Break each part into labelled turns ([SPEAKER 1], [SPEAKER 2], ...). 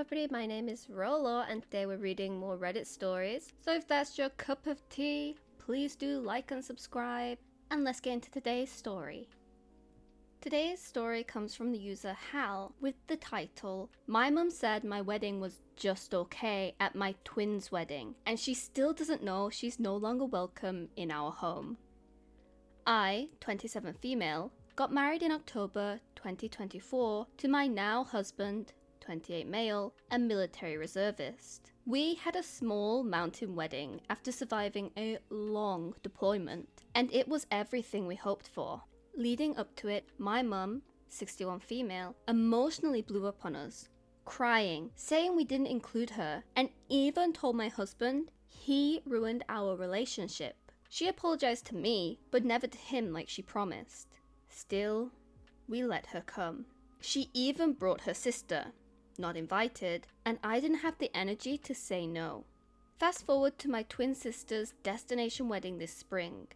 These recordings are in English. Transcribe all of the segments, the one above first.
[SPEAKER 1] everybody, my name is Rolo and today we're reading more Reddit stories. So if that's your cup of tea, please do like and subscribe, and let's get into today's story. Today's story comes from the user Hal with the title, "My mum said my wedding was just okay at my twins' wedding, and she still doesn't know she's no longer welcome in our home. I, 27 female, got married in October 2024 to my now husband, 28 male, a military reservist. We had a small mountain wedding after surviving a long deployment, and it was everything we hoped for. Leading up to it, my mum, 61 female, emotionally blew up on us, crying, saying we didn't include her, and even told my husband he ruined our relationship. She apologized to me, but never to him like she promised. Still, we let her come. She even brought her sister, not invited, and I didn't have the energy to say no. Fast forward to my twin sister's destination wedding this spring.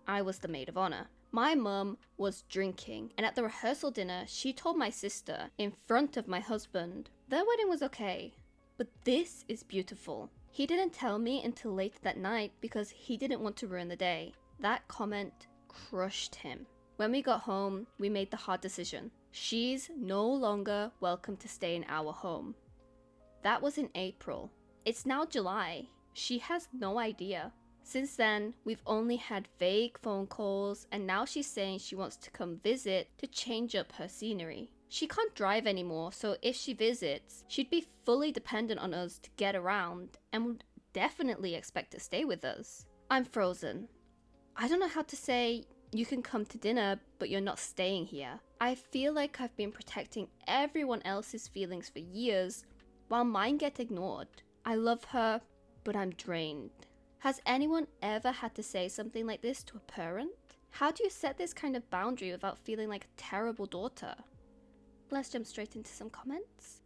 [SPEAKER 1] I was the maid of honor. My mum was drinking, and at the rehearsal dinner, she told my sister, in front of my husband, their wedding was okay, but this is beautiful. He didn't tell me until later that night because he didn't want to ruin the day. That comment crushed him. When we got home, we made the hard decision. She's no longer welcome to stay in our home. That was in April. It's now July. She has no idea. Since then, we've only had vague phone calls, and now she's saying she wants to come visit to change up her scenery. She can't drive anymore, so if she visits, she'd be fully dependent on us to get around and would definitely expect to stay with us. I'm frozen. I don't know how to say, you can come to dinner, but you're not staying here. I feel like I've been protecting everyone else's feelings for years, while mine get ignored. I love her, but I'm drained. Has anyone ever had to say something like this to a parent? How do you set this kind of boundary without feeling like a terrible daughter?" Let's jump straight into some comments.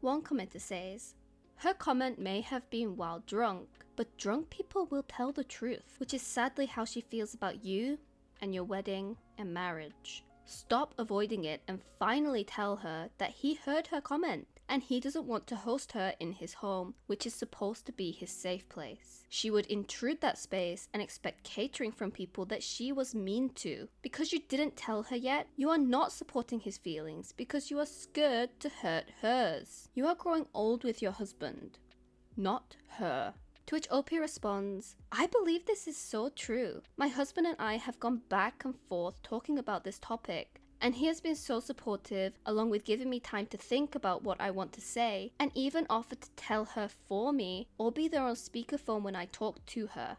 [SPEAKER 1] One commenter says, "Her comment may have been while drunk, but drunk people will tell the truth, which is sadly how she feels about you and your wedding and marriage. Stop avoiding it and finally tell her that he heard her comment and he doesn't want to host her in his home, which is supposed to be his safe place. She would intrude that space and expect catering from people that she was mean to. Because you didn't tell her yet, you are not supporting his feelings because you are scared to hurt hers. You are growing old with your husband, not her." To which OP responds, "I believe this is so true. My husband and I have gone back and forth talking about this topic, and he has been so supportive, along with giving me time to think about what I want to say, and even offered to tell her for me or be there on speakerphone when I talk to her.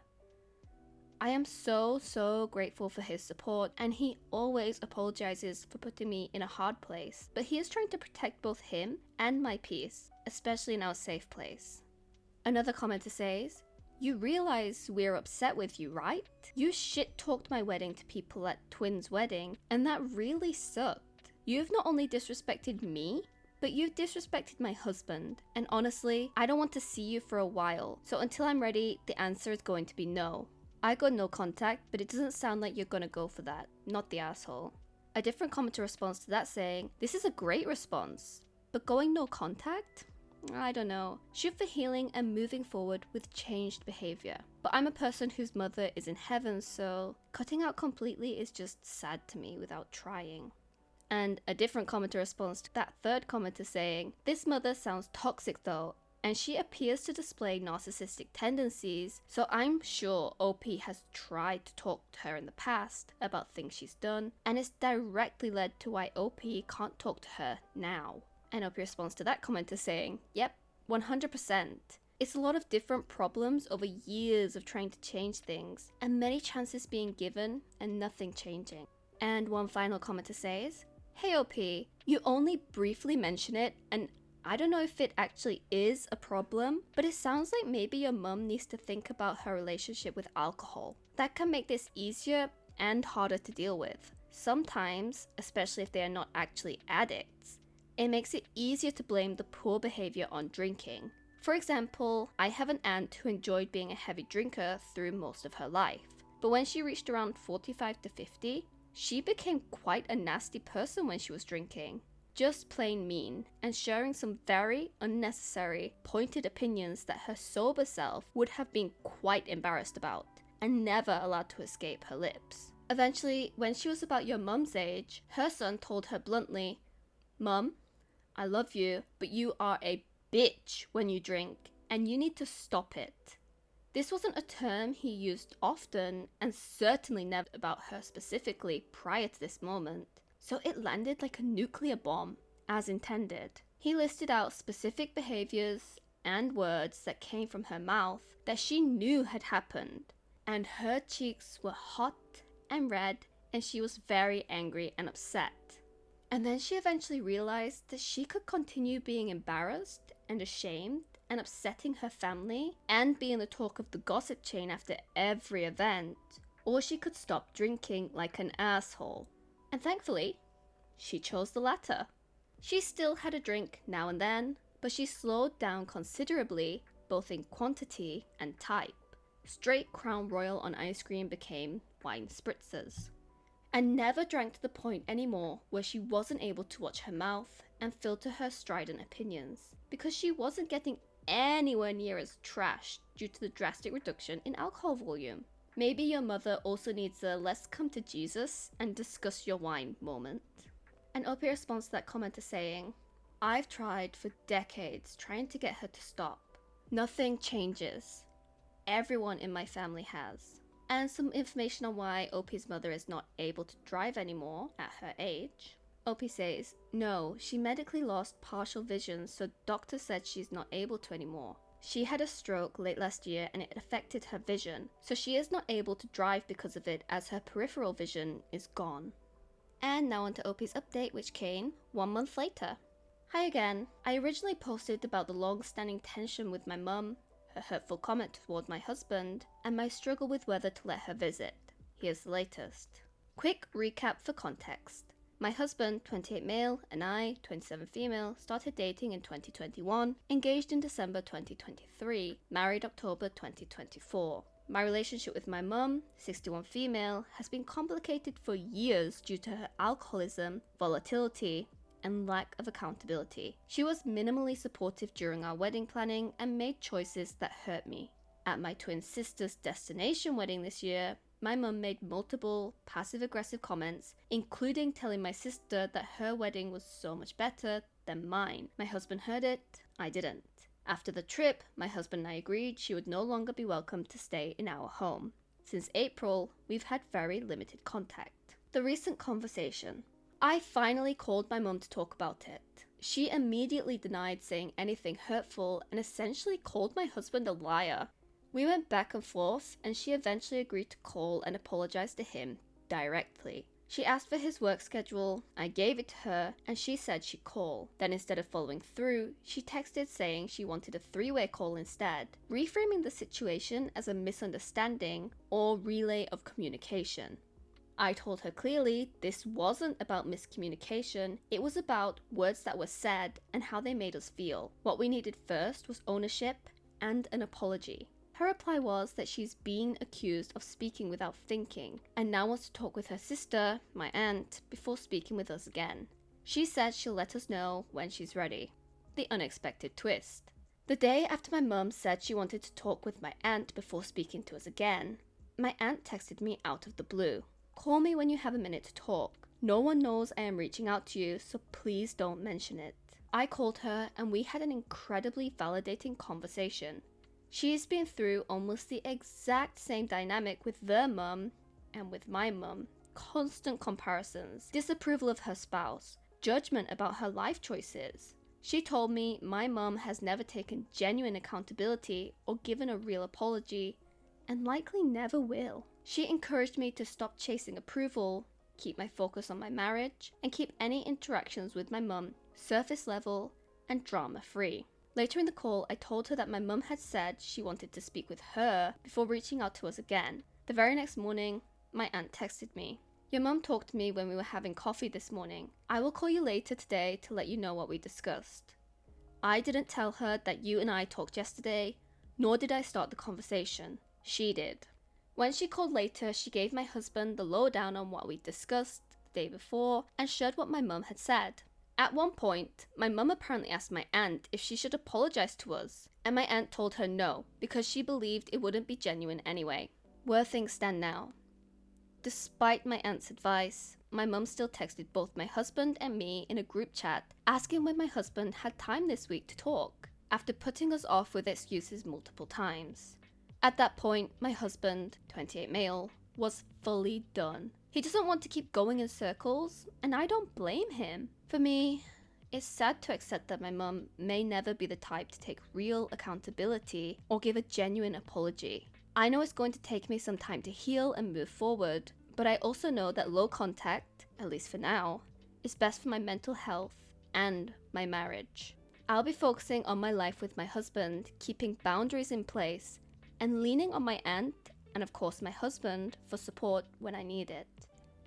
[SPEAKER 1] I am so grateful for his support, and he always apologizes for putting me in a hard place, but he is trying to protect both him and my peace, especially in our safe place." Another commenter says, "You realize we're upset with you, right? You shit-talked my wedding to people at Twin's wedding, and that really sucked. You've not only disrespected me, but you've disrespected my husband. And honestly, I don't want to see you for a while, so until I'm ready, the answer is going to be no. I got no contact, but it doesn't sound like you're gonna go for that, not the asshole." A different commenter responds to that saying, "This is a great response, but going no contact? I don't know. Shoot for healing and moving forward with changed behavior. But I'm a person whose mother is in heaven, so cutting out completely is just sad to me without trying." And a different commenter responds to that third commenter saying, "This mother sounds toxic though, and she appears to display narcissistic tendencies, so I'm sure OP has tried to talk to her in the past about things she's done, and it's directly led to why OP can't talk to her now." And OP responds to that commenter saying, "Yep, 100%. It's a lot of different problems over years of trying to change things, and many chances being given and nothing changing." And one final commenter says, "Hey OP, you only briefly mention it, and I don't know if it actually is a problem, but it sounds like maybe your mum needs to think about her relationship with alcohol. That can make this easier and harder to deal with. Sometimes, especially if they are not actually addicts, it makes it easier to blame the poor behavior on drinking. For example, I have an aunt who enjoyed being a heavy drinker through most of her life, but when she reached around 45 to 50, she became quite a nasty person when she was drinking. just plain mean and sharing some very unnecessary, pointed opinions that her sober self would have been quite embarrassed about and never allowed to escape her lips. Eventually, when she was about your mum's age, her son told her bluntly, "Mum, I love you, but you are a bitch when you drink, and you need to stop it." This wasn't a term he used often, and certainly never about her specifically prior to this moment, so it landed like a nuclear bomb, as intended. He listed out specific behaviors and words that came from her mouth that she knew had happened, and her cheeks were hot and red, and she was very angry and upset. And then she eventually realized that she could continue being embarrassed and ashamed and upsetting her family and being the talk of the gossip chain after every event, or she could stop drinking like an asshole. And thankfully, she chose the latter. She still had a drink now and then, but she slowed down considerably, both in quantity and type. Straight Crown Royal on ice cream became wine spritzers. And never drank to the point anymore where she wasn't able to watch her mouth and filter her strident opinions, because she wasn't getting anywhere near as trashed due to the drastic reduction in alcohol volume. Maybe your mother also needs a "let's come to Jesus and discuss your wine" moment. And Opie responds to that comment to saying, "I've tried for decades trying to get her to stop. Nothing changes. Everyone in my family has." And some information on why Opie's mother is not able to drive anymore at her age. Opie says, no, she medically lost partial vision, so doctor said she's not able to anymore. She had a stroke late last year and it affected her vision, so she is not able to drive because of it, as her peripheral vision is gone. And now onto Opie's update, which came 1 month later. Hi again. I originally posted about the long-standing tension with my mum, her hurtful comment toward my husband, and my struggle with whether to let her visit. Here's the latest. Quick recap for context. My husband, 28 male, and I, 27 female, started dating in 2021, engaged in December 2023, married October 2024. My relationship with my mum, 61 female, has been complicated for years due to her alcoholism, volatility, and lack of accountability. She was minimally supportive during our wedding planning and made choices that hurt me. At my twin sister's destination wedding this year, my mum made multiple passive-aggressive comments, including telling my sister that her wedding was so much better than mine. My husband heard it, I didn't. After the trip, my husband and I agreed she would no longer be welcome to stay in our home. Since April, we've had very limited contact. The recent conversation. I finally called my mum to talk about it. She immediately denied saying anything hurtful and essentially called my husband a liar. We went back and forth, and she eventually agreed to call and apologize to him directly. She asked for his work schedule, I gave it to her, and she said she'd call. Then instead of following through, she texted saying she wanted a 3-way call instead, reframing the situation as a misunderstanding or relay of communication. I told her clearly this wasn't about miscommunication, it was about words that were said and how they made us feel. What we needed first was ownership and an apology. Her reply was that she's being accused of speaking without thinking, and now wants to talk with her sister, my aunt, before speaking with us again. She said she'll let us know when she's ready. The unexpected twist. The day after my mum said she wanted to talk with my aunt before speaking to us again, my aunt texted me out of the blue. Call me when you have a minute to talk. No one knows I am reaching out to you, so please don't mention it. I called her and we had an incredibly validating conversation. She's been through almost the exact same dynamic with their mum and with my mum. Constant comparisons, disapproval of her spouse, judgment about her life choices. She told me my mum has never taken genuine accountability or given a real apology, and likely never will. She encouraged me to stop chasing approval, keep my focus on my marriage, and keep any interactions with my mum surface level and drama free. Later in the call, I told her that my mum had said she wanted to speak with her before reaching out to us again. The very next morning, my aunt texted me. Your mum talked to me when we were having coffee this morning. I will call you later today to let you know what we discussed. I didn't tell her that you and I talked yesterday, nor did I start the conversation. She did. When she called later, she gave my husband the lowdown on what we discussed the day before and shared what my mum had said. At one point, my mum apparently asked my aunt if she should apologize to us, and my aunt told her no, because she believed it wouldn't be genuine anyway. Where things stand now. Despite my aunt's advice, my mum still texted both my husband and me in a group chat asking when my husband had time this week to talk, after putting us off with excuses multiple times. At that point, my husband, 28 male, was fully done. He doesn't want to keep going in circles, and I don't blame him. For me, it's sad to accept that my mum may never be the type to take real accountability or give a genuine apology. I know it's going to take me some time to heal and move forward, but I also know that low contact, at least for now, is best for my mental health and my marriage. I'll be focusing on my life with my husband, keeping boundaries in place, and leaning on my aunt and of course my husband for support when I need it.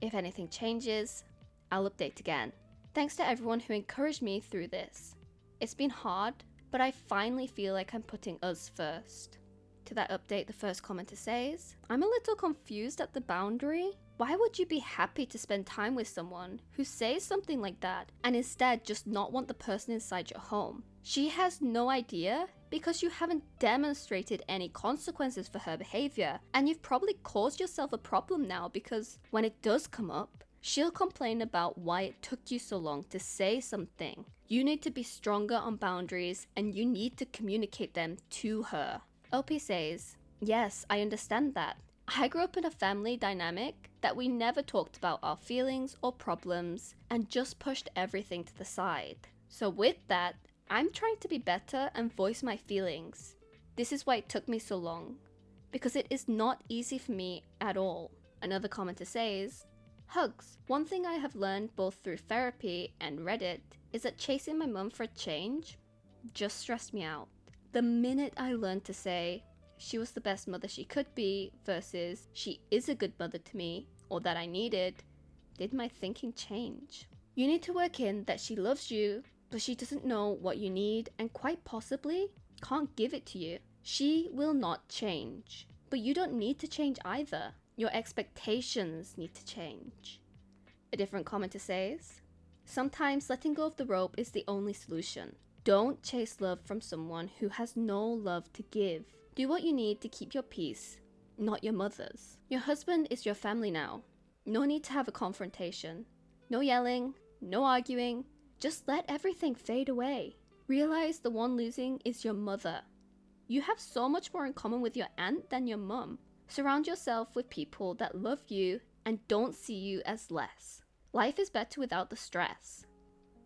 [SPEAKER 1] If anything changes, I'll update again. Thanks to everyone who encouraged me through this. It's been hard, but I finally feel like I'm putting us first. To that update, the first commenter says, I'm a little confused at the boundary. Why would you be happy to spend time with someone who says something like that and instead just not want the person inside your home? She has no idea because you haven't demonstrated any consequences for her behavior, and you've probably caused yourself a problem now because when it does come up, she'll complain about why it took you so long to say something. You need to be stronger on boundaries and you need to communicate them to her. OP says, yes, I understand that. I grew up in a family dynamic that we never talked about our feelings or problems and just pushed everything to the side. So with that, I'm trying to be better and voice my feelings. This is why it took me so long, because it is not easy for me at all. Another commenter says, hugs. One thing I have learned both through therapy and Reddit is that chasing my mum for a change just stressed me out. The minute I learned to say she was the best mother she could be versus she is a good mother to me or that I needed, did my thinking change. You need to work in that she loves you, but she doesn't know what you need and quite possibly can't give it to you. She will not change, but you don't need to change either. Your expectations need to change. A different commenter says, sometimes letting go of the rope is the only solution. Don't chase love from someone who has no love to give. Do what you need to keep your peace, not your mother's. Your husband is your family now. No need to have a confrontation. No yelling, no arguing. Just let everything fade away. Realize the one losing is your mother. You have so much more in common with your aunt than your mum. Surround yourself with people that love you and don't see you as less. Life is better without the stress.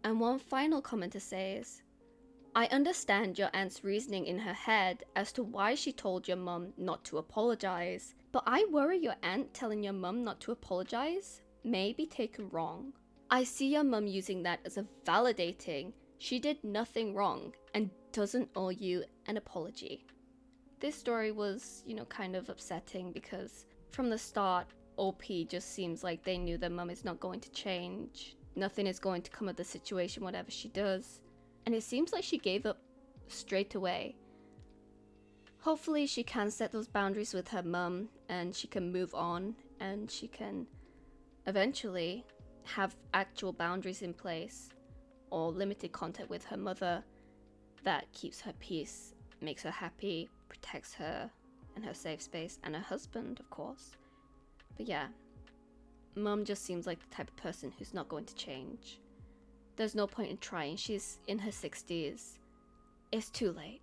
[SPEAKER 1] And one final commenter says, I understand your aunt's reasoning in her head as to why she told your mum not to apologize, but I worry your aunt telling your mum not to apologize may be taken wrong. I see your mum using that as a validating she did nothing wrong and doesn't owe you an apology. This story was, kind of upsetting because from the start, OP just seems like they knew their mum is not going to change. Nothing is going to come of the situation, whatever she does. And it seems like she gave up straight away. Hopefully she can set those boundaries with her mum and she can move on and she can eventually have actual boundaries in place or limited contact with her mother that keeps her peace, makes her happy, protects her and her safe space and her husband, of course. But yeah, mum just seems like the type of person who's not going to change. There's no point in trying. She's in her 60s. It's too late.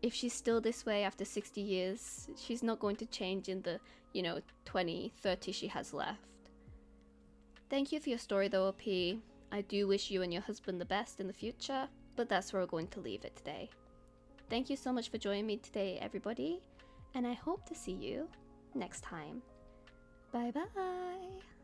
[SPEAKER 1] If she's still this way after 60 years, she's not going to change in the, 20, 30 she has left. Thank you for your story though, OP. I do wish you and your husband the best in the future, but that's where we're going to leave it today. Thank you so much for joining me today, everybody, and I hope to see you next time. Bye bye!